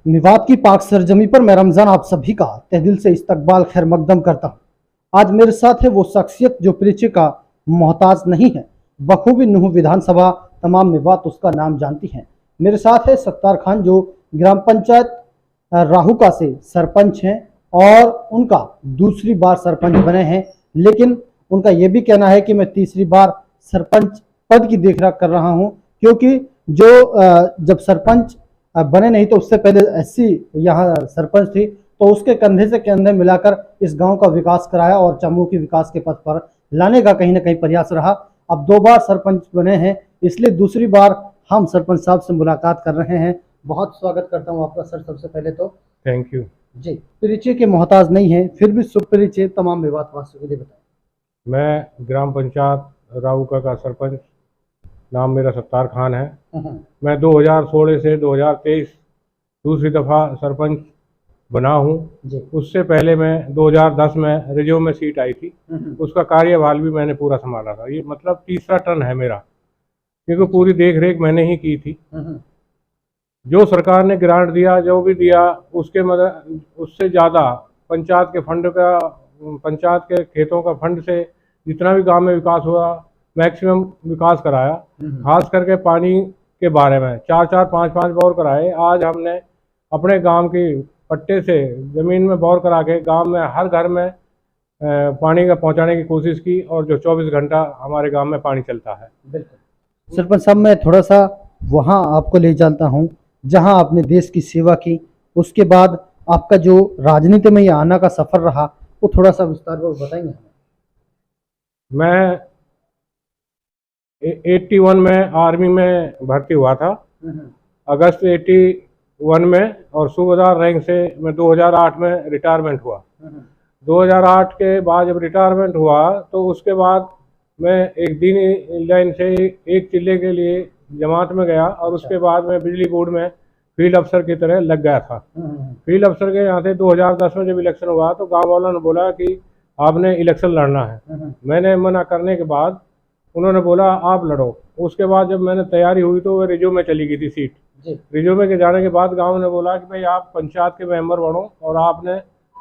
मेवात की पाक सरजमी पर मैं रमजान आप सभी का तहे दिल से इस्तकबाल खैर मकदम करता हूँ। आज मेरे साथ है वो शख्सियत जो परिचय का मोहताज नहीं है। बखूबी नूह विधानसभा तमाम मेवात उसका नाम जानती हैं। मेरे साथ है सत्तार खान जो ग्राम पंचायत राहुका से सरपंच हैं और उनका दूसरी बार सरपंच बने हैं, लेकिन उनका यह भी कहना है कि मैं तीसरी बार सरपंच पद की देखरेख कर रहा हूं, क्योंकि जो जब सरपंच बने नहीं तो उससे पहले एससी यहाँ सरपंच थी, तो उसके कंधे से कंधे मिलाकर इस गांव का विकास कराया और चमू की विकास के पथ पर लाने का कहीं ना कहीं प्रयास रहा। अब 2 बार सरपंच बने हैं, इसलिए दूसरी बार हम सरपंच साहब से मुलाकात कर रहे हैं। बहुत स्वागत करता हूं आपका सर। सबसे पहले तो थैंक यू जी, परिचय के मोहताज नहीं है, फिर भी सुपरिचय तमाम मेवात वासियों के लिए बताएं। मैं ग्राम पंचायत राउका का सरपंच, नाम मेरा सत्तार खान है। मैं 2016 से 2023 दूसरी दफ़ा सरपंच बना हूँ। उससे पहले मैं 2010 में रिजर्व में सीट आई थी, उसका कार्यभार भी मैंने पूरा संभाला था। ये मतलब तीसरा टर्न है मेरा, क्योंकि पूरी देख रेख मैंने ही की थी। जो सरकार ने ग्रांट दिया, जो भी दिया, उसके मदद उससे ज़्यादा पंचायत के फंड का, पंचायत के खेतों का फंड से जितना भी गांव में विकास हुआ, मैक्सिमम विकास कराया। खास करके पानी के बारे में 4-4, 5-5 बोर कराए। आज हमने अपने गांव की पट्टे से ज़मीन में बोर करा के गांव में हर घर में पानी का पहुंचाने की कोशिश की, और जो 24 घंटा हमारे गांव में पानी चलता है। बिल्कुल सरपंच साहब, मैं थोड़ा सा वहाँ आपको ले जाता हूँ जहाँ आपने देश की सेवा की। उसके बाद आपका जो राजनीति में ये आना का सफर रहा, वो थोड़ा सा विस्तार में बताएंगे। मैं 81 में आर्मी में भर्ती हुआ था, अगस्त 81 में, और सूबेदार रैंक से मैं 2008 में रिटायरमेंट हुआ। 2008 के बाद जब रिटायरमेंट हुआ तो उसके बाद मैं एक दिन लाइन से एक चिल्ले के लिए जमात में गया, और उसके बाद मैं बिजली बोर्ड में फील्ड अफसर की तरह लग गया था। फील्ड अफसर के यहाँ से 2010 में जब इलेक्शन हुआ तो गांव वालों ने बोला कि आपने इलेक्शन लड़ना है। मैंने मना करने के बाद उन्होंने बोला आप लड़ो। उसके बाद जब मैंने तैयारी हुई तो वो रिजर्व में चली गई थी सीट। रिजर्व में के जाने के बाद गांव ने बोला कि भाई आप पंचायत के मेंबर बनो और आपने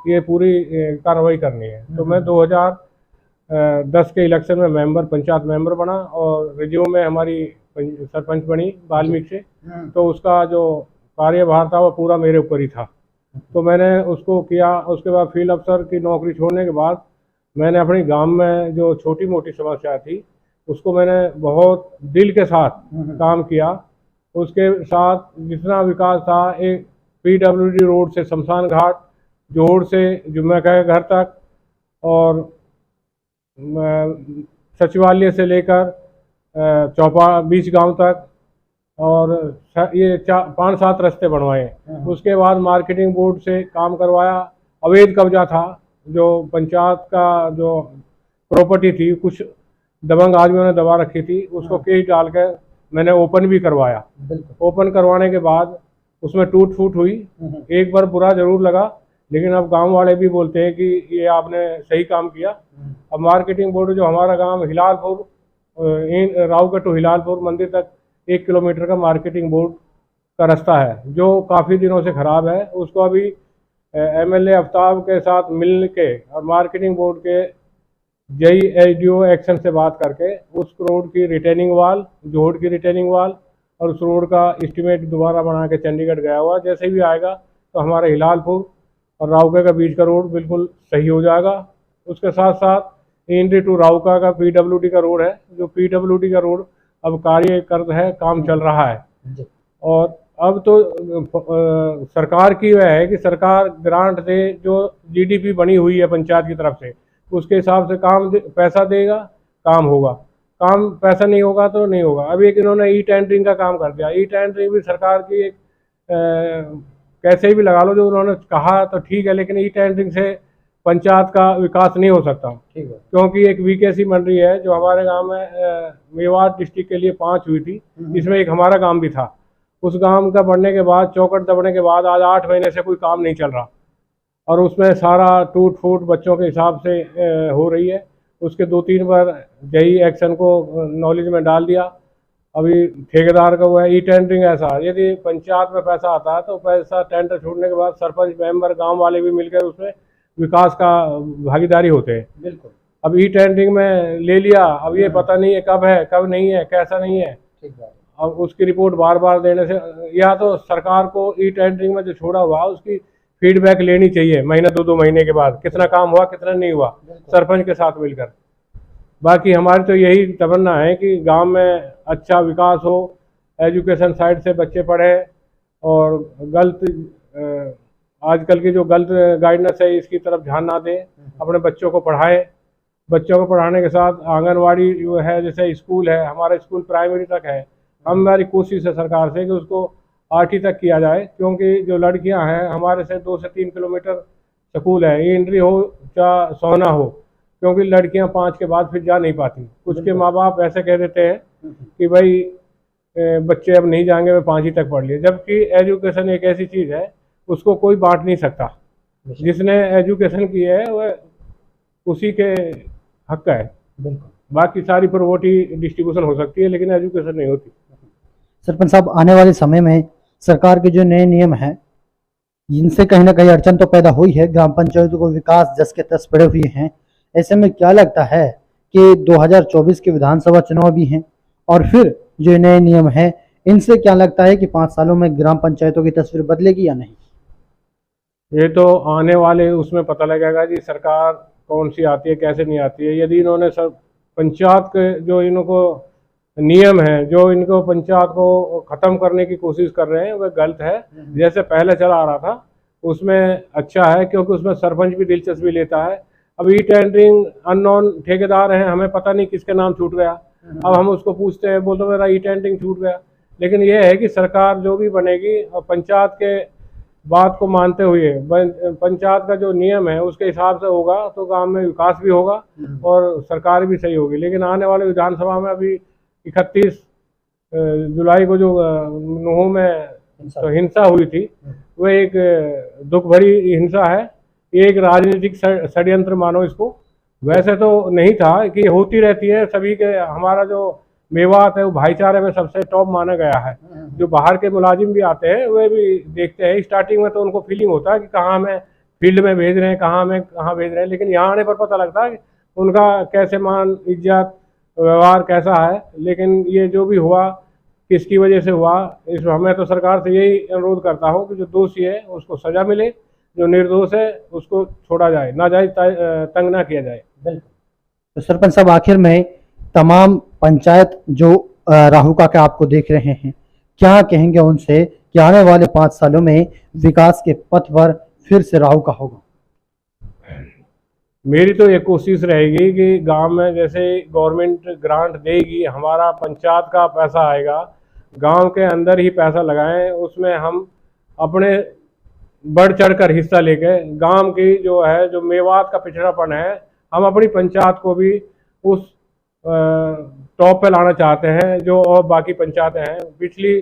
ये पूरी कार्रवाई करनी है। तो मैं 2010 के इलेक्शन में मेंबर, पंचायत मेंबर बना, और रिजर्व में हमारी सरपंच बनी वाल्मीकि से। तो उसका जो कार्यभार था वो पूरा मेरे ऊपर ही था, तो मैंने उसको किया। उसके बाद फील्ड अफसर की नौकरी छोड़ने के बाद मैंने अपने गांव में जो छोटी मोटी समस्या थी उसको मैंने बहुत दिल के साथ काम किया। उसके साथ जितना विकास था, एक PWD रोड से शमशान घाट, जोड़ से जुम्मे का घर तक, और सचिवालय से लेकर चौपा बीच गांव तक, और ये 5-7 रास्ते बनवाए। उसके बाद मार्केटिंग बोर्ड से काम करवाया। अवैध कब्जा था, जो पंचायत का जो प्रॉपर्टी थी, कुछ दबंग आदमियों ने दबा रखी थी, उसको केस डाल कर मैंने ओपन भी करवाया। ओपन करवाने के बाद उसमें टूट फूट हुई। एक बार बुरा जरूर लगा, लेकिन अब गांव वाले भी बोलते हैं कि ये आपने सही काम किया। अब मार्केटिंग बोर्ड, जो हमारा गांव हिलालपुर, राउका टू हिलालपुर मंदिर तक 1 किलोमीटर का मार्केटिंग बोर्ड का रास्ता है, जो काफ़ी दिनों से ख़राब है। उसको अभी MLA आफ्ताब के साथ मिल के और मार्केटिंग बोर्ड के JE SDO एक्शन से बात करके उस रोड की रिटेनिंग वाल, जोड़ की रिटेनिंग वाल, और उस रोड का एस्टीमेट दोबारा बना के चंडीगढ़ गया हुआ। जैसे भी आएगा तो हमारा हिलालपुर और राउका का बीच का रोड बिल्कुल सही हो जाएगा। उसके साथ साथ एंट्री टू राउका का PWD का रोड है, जो PWD का रोड अब कार्य कर है, काम चल रहा है। और अब तो सरकार की वह है कि सरकार ग्रांट दे, जो GDP बनी हुई है पंचायत की तरफ से, उसके हिसाब से काम पैसा देगा, काम होगा। काम पैसा नहीं होगा तो नहीं होगा। अभी एक इन्होंने E-टेंडरिंग का काम कर दिया। E-टेंडरिंग भी सरकार की एक कैसे भी लगा लो, जो उन्होंने कहा तो ठीक है, लेकिन E-टेंडरिंग से पंचायत का विकास नहीं हो सकता। क्योंकि एक VKC बन रही है, जो हमारे गांव में मेवात डिस्ट्रिक्ट के लिए 5 हुई थी, इसमें एक हमारा गांव भी था। उस गांव का बनने के बाद, चौकट दबने के बाद, आज 8 महीने से कोई काम नहीं चल रहा, और उसमें सारा टूट फूट बच्चों के हिसाब से हो रही है। उसके 2-3 बार JE एक्शन को नॉलेज में डाल दिया, अभी ठेकेदार का वो है ई टेंडरिंग। ऐसा यदि पंचायत में पैसा आता है तो पैसा टेंडर छूटने के बाद सरपंच मेंबर गांव वाले भी मिलकर उसमें विकास का भागीदारी होते हैं। बिल्कुल। अब ई टेंडरिंग में ले लिया, अब ये पता नहीं है कब है कब नहीं है कैसा नहीं है। ठीक बात। अब उसकी रिपोर्ट बार बार देने से, या तो सरकार को ई टेंडरिंग में जो छोड़ा हुआ उसकी फीडबैक लेनी चाहिए महीना 2-2 महीने के बाद, कितना काम हुआ कितना नहीं हुआ, सरपंच के साथ मिलकर। बाकी हमारी तो यही तमन्ना है कि गांव में अच्छा विकास हो, एजुकेशन साइड से बच्चे पढ़े और गलत आजकल की जो गलत गाइडेंस है इसकी तरफ ध्यान ना दें, अपने बच्चों को पढ़ाए। बच्चों को पढ़ाने के साथ आंगनवाड़ी जो है, जैसे स्कूल है, हमारा स्कूल प्राइमरी तक है, हमारी कोशिश है सरकार से कि उसको 8वीं तक किया जाए, क्योंकि जो लड़कियां हैं हमारे से 2 से 3 किलोमीटर स्कूल है, इंट्री हो चाहे सोना हो, क्योंकि लड़कियां 5 के बाद फिर जा नहीं पाती। कुछ के माँ बाप ऐसे कह देते हैं कि भाई बच्चे अब नहीं जाएंगे, मैं 5वीं तक पढ़ लिए, जबकि एजुकेशन एक ऐसी चीज़ है उसको कोई बांट नहीं सकता। जिसने एजुकेशन की है वह उसी के हक का है। बिल्कुल। बाकी सारी प्रॉपर्टी डिस्ट्रीब्यूशन हो सकती है लेकिन एजुकेशन नहीं होती। सरपंच साहब, आने वाले समय में सरकार के जो नए नियम हैं इनसे कहीं ना कहीं अड़चन तो पैदा हुई है, ग्राम पंचायतों को विकास जस के तस पड़े हुए हैं। ऐसे में क्या लगता है कि 2024 के विधानसभा चुनाव भी हैं और फिर जो नए नियम हैं इनसे क्या लगता है कि 5 सालों में ग्राम पंचायतों की तस्वीर बदलेगी या नहीं? ये तो आने वाले उसमें पता लगेगा जी सरकार कौन सी आती है कैसे नहीं आती है। यदि इन्होंने सब पंचायत के जो इनको नियम है, जो इनको पंचायत को ख़त्म करने की कोशिश कर रहे हैं, वह गलत है। जैसे पहले चला आ रहा था उसमें अच्छा है, क्योंकि उसमें सरपंच भी दिलचस्पी लेता है। अब ई टेंडरिंग अननोन ठेकेदार हैं, हमें पता नहीं किसके नाम छूट गया, अब हम उसको पूछते हैं, बोलते मेरा ई टेंडरिंग छूट गया। लेकिन यह है कि सरकार जो भी बनेगी और पंचायत के बात को मानते हुए, पंचायत का जो नियम है उसके हिसाब से होगा तो गांव में विकास भी होगा और सरकार भी सही होगी। लेकिन आने वाले विधानसभा में अभी 31 जुलाई को जो नूह में तो हिंसा हुई थी, वह एक दुख भरी हिंसा है। ये एक राजनीतिक षड्यंत्र मानो इसको। वैसे तो नहीं था कि होती रहती है सभी के। हमारा जो मेवात है वो भाईचारे में सबसे टॉप माना गया है। जो बाहर के मुलाजिम भी आते हैं वे भी देखते हैं, स्टार्टिंग में तो उनको फीलिंग होता है कि कहाँ हमें फील्ड में भेज रहे हैं, कहाँ भेज रहे हैं, लेकिन यहाँ आने पर पता लगता है कि उनका कैसे मान इज्जत व्यवहार कैसा है। लेकिन ये जो भी हुआ किसकी वजह से हुआ, इस मैं तो सरकार से यही अनुरोध करता हूँ कि जो दोषी है उसको सजा मिले, जो निर्दोष है उसको छोड़ा जाए, नाजायज तंग ना किया जाए। बिल्कुल। तो सरपंच साहब, आखिर में तमाम पंचायत जो राहुका के आपको देख रहे हैं, क्या कहेंगे उनसे कि आने वाले 5 सालों में विकास के पथ पर फिर से राहुका होगा? मेरी तो ये कोशिश रहेगी कि गांव में जैसे गवर्नमेंट ग्रांट देगी, हमारा पंचायत का पैसा आएगा, गांव के अंदर ही पैसा लगाएं, उसमें हम अपने बढ़ चढ़कर हिस्सा लेके गांव की जो है जो मेवात का पिछड़ापन है, हम अपनी पंचायत को भी उस टॉप पे लाना चाहते हैं जो और बाकी पंचायतें हैं। पिछली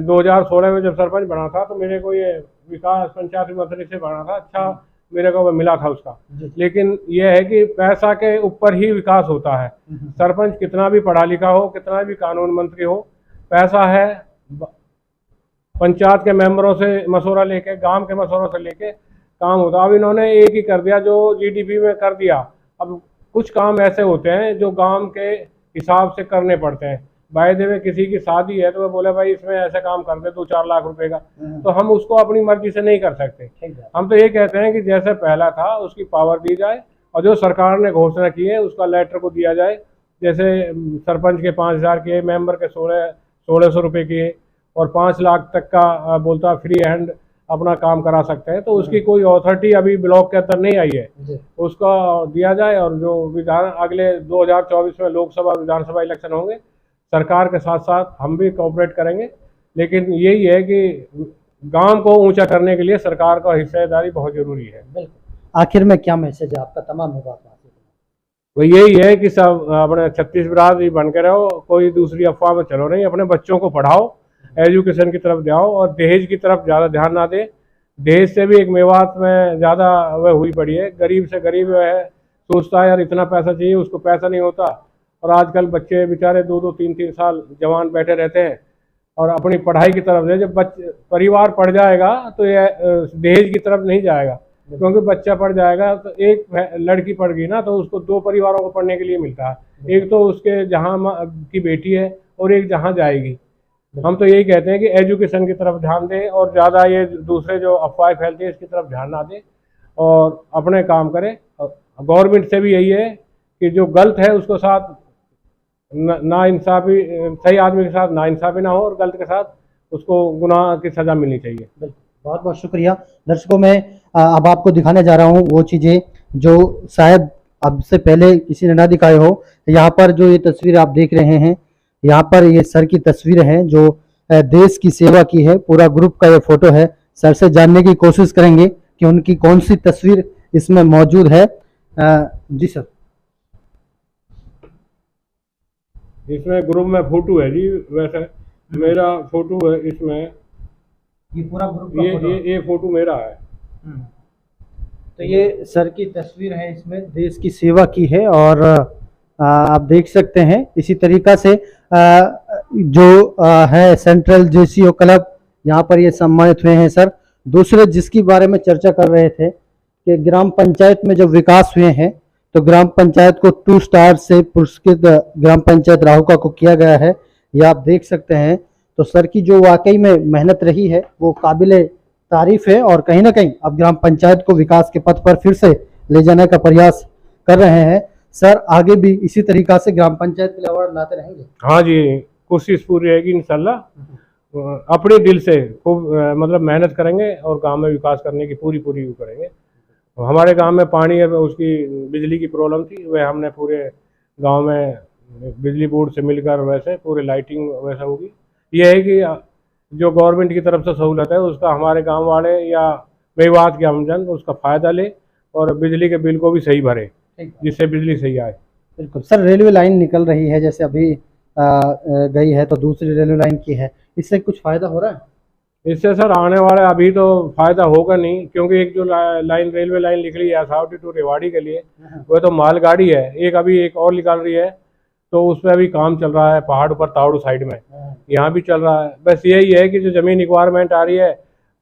2016 में जब सरपंच बना था तो मेरे को ये विकास पंचायत मंत्री से बना था, अच्छा मेरे को मिला था उसका। लेकिन यह है कि पैसा के ऊपर ही विकास होता है। सरपंच कितना भी पढ़ा लिखा हो, कितना भी कानून मंत्री हो, पैसा है पंचायत के मेंबरों से मशवरा लेके, गांव के मशवरों से लेके काम होता। अब इन्होंने एक ही कर दिया जो जीडीपी में कर दिया। अब कुछ काम ऐसे होते हैं जो गांव के हिसाब से करने पड़ते हैं। बाय द वे किसी की शादी है तो वो बोले भाई इसमें ऐसे काम कर दे 2-4 लाख रुपए का, तो हम उसको अपनी मर्जी से नहीं कर सकते। हम तो ये कहते हैं कि जैसे पहला था उसकी पावर दी जाए और जो सरकार ने घोषणा की है उसका लेटर को दिया जाए। जैसे सरपंच के 5,000 के, मेंबर के 1600 रुपये के और 5 लाख तक का बोलता फ्री हैंड अपना काम करा सकते हैं, तो उसकी कोई अथॉरिटी अभी ब्लॉक के अंदर नहीं आई है, उसका दिया जाए। और जो विधान अगले 2024 में लोकसभा विधानसभा इलेक्शन होंगे, सरकार के साथ साथ हम भी कोऑपरेट करेंगे। लेकिन यही है कि गांव को ऊंचा करने के लिए सरकार का हिस्सेदारी बहुत जरूरी है। आखिर में क्या मैसेज है आपका तमाम बात? वो यही है कि सब अपने छत्तीस बिरादरी बन के रहो, कोई दूसरी अफवाह में चलो नहीं, अपने बच्चों को पढ़ाओ, एजुकेशन की तरफ जाओ और दहेज की तरफ ज़्यादा ध्यान ना दे। दहेज से भी एक मेवात में ज़्यादा वह हुई पड़ी है, गरीब से गरीब है सोचता है यार इतना पैसा चाहिए, उसको पैसा नहीं होता और आजकल बच्चे बेचारे 2-2, 3-3 साल जवान बैठे रहते हैं और अपनी पढ़ाई की तरफ से जब परिवार पढ़ जाएगा तो ये दहेज की तरफ नहीं जाएगा, क्योंकि बच्चा पढ़ जाएगा तो एक लड़की पढ़ गई ना तो उसको 2 परिवारों को पढ़ने के लिए मिलता है, एक तो उसके जहाँ की बेटी है और एक जहाँ जाएगी। हम तो यही कहते हैं कि एजुकेशन की तरफ ध्यान दें और ज़्यादा ये दूसरे जो अफवाहें फैलती है इसकी तरफ ध्यान ना दें और अपने काम करें। गवर्नमेंट से भी यही है कि जो गलत है उसको साथ ना इंसाफी, सही आदमी के साथ ना इंसाफी ना हो और गलत के साथ उसको गुनाह की सज़ा मिलनी चाहिए। बिल्कुल, बहुत बहुत शुक्रिया। दर्शकों, मैं अब आपको दिखाने जा रहा हूँ वो चीज़ें जो शायद अब से पहले किसी ने ना दिखाए हो। यहाँ पर जो ये तस्वीर आप देख रहे हैं, यहाँ पर ये सर की तस्वीर है जो देश की सेवा की है। पूरा ग्रुप का ये फोटो है। सर से जानने की कोशिश करेंगे कि उनकी कौन सी तस्वीर इसमें मौजूद है। जी सर, इसमें ग्रुप में फोटो है जी, वैसे मेरा फोटो है इसमें, ये पूरा ग्रुप का फोटो है। ये फोटो मेरा है। तो ये सर की तस्वीर है, इसमें देश की सेवा की है और आप देख सकते हैं इसी तरीका से जो है सेंट्रल जेसीओ क्लब, यहाँ पर ये सम्मानित हुए हैं सर। दूसरे जिसकी बारे में चर्चा कर रहे थे कि ग्राम पंचायत में जो विकास हुए हैं तो ग्राम पंचायत को 2 स्टार से पुरस्कृत ग्राम पंचायत राहुका को किया गया है, ये आप देख सकते हैं। तो सर की जो वाकई में मेहनत रही है वो काबिले तारीफ है और कहीं ना कहीं अब ग्राम पंचायत को विकास के पथ पर फिर से ले जाने का प्रयास कर रहे हैं। सर आगे भी इसी तरीका से ग्राम पंचायत के लिए अवार्ड लाते रहेंगे? हाँ जी, कोशिश पूरी रहेगी इंशाल्लाह। अपने दिल से खूब मतलब मेहनत करेंगे और गांव में विकास करने की पूरी वो करेंगे। हमारे गांव में पानी है, उसकी बिजली की प्रॉब्लम थी, वह हमने पूरे गांव में बिजली बोर्ड से मिलकर वैसे पूरे लाइटिंग वैसा होगी। यह है कि जो गवर्नमेंट की तरफ से सहूलत है उसका हमारे गांव वाले या मेवात के आमजन उसका फ़ायदा ले और बिजली के बिल को भी सही भरे, जिससे बिजली सही आए। बिल्कुल सर, रेलवे लाइन निकल रही है जैसे अभी गई है तो दूसरी रेलवे लाइन की है, इससे कुछ फ़ायदा हो रहा है? इससे सर आने वाले अभी तो फ़ायदा होगा नहीं, क्योंकि एक जो लाइन रेलवे लाइन निकली है आसावटी टू रेवाड़ी के लिए, वह तो मालगाड़ी है। एक और निकाल रही है तो उस पर अभी काम चल रहा है, पहाड़ पर तावड़ू साइड में, यहाँ भी चल रहा है। बस यही है कि जो ज़मीन रिक्वायरमेंट आ रही है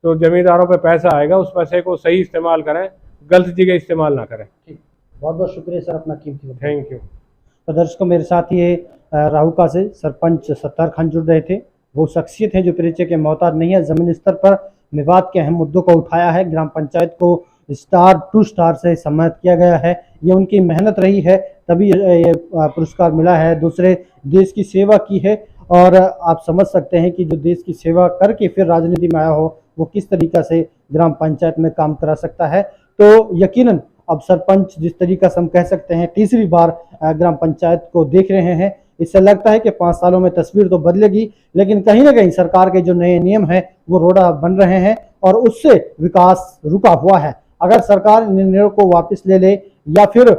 तो ज़मींदारों पे पैसा आएगा, उस पैसे को सही इस्तेमाल करें, गलत जगह इस्तेमाल ना करें। ठीक, बहुत बहुत शुक्रिया सर अपना कीमती वक्त। Thank you. तो दर्शकों, मेरे साथ ये राहुका से सरपंच सत्तार खान जुड़ रहे थे। वो शख्सियत है जो परिचय के मोहताज नहीं है, ज़मीन स्तर पर विवाद के अहम मुद्दों को उठाया है। ग्राम पंचायत को 2 स्टार से सम्मानित किया गया है। ये उनकी मेहनत रही है तभी ये पुरस्कार मिला है। दूसरे देश की सेवा की है और आप समझ सकते हैं कि जो देश की सेवा करके फिर राजनीति में आया हो वो किस तरीक़ा से ग्राम पंचायत में काम करा सकता है। तो यकीनन अब सरपंच जिस तरीका से हम कह सकते हैं तीसरी बार ग्राम पंचायत को देख रहे हैं, इससे लगता है कि 5 सालों में तस्वीर तो बदलेगी, लेकिन कहीं ना कहीं सरकार के जो नए नियम हैं वो रोड़ा बन रहे हैं और उससे विकास रुका हुआ है। अगर सरकार इन निर्णयों को वापस ले ले या फिर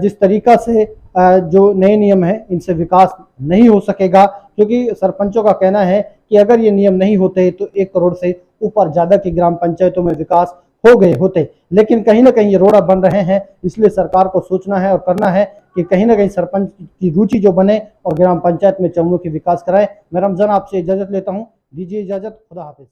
जिस तरीका से जो नए नियम हैं इनसे विकास नहीं हो सकेगा, क्योंकि सरपंचों का कहना है कि अगर ये नियम नहीं होते तो 1 करोड़ से ऊपर ज़्यादा की ग्राम पंचायतों में विकास हो गए होते। लेकिन कहीं ना कहीं ये रोड़ा बन रहे हैं, इसलिए सरकार को सोचना है और करना है कि कहीं ना कहीं सरपंच की रुचि जो बने और ग्राम पंचायत में चहुमुखी विकास कराए। मैं रमजान आपसे इजाज़त लेता हूँ, दीजिए इजाज़त, खुदा हाफिज़।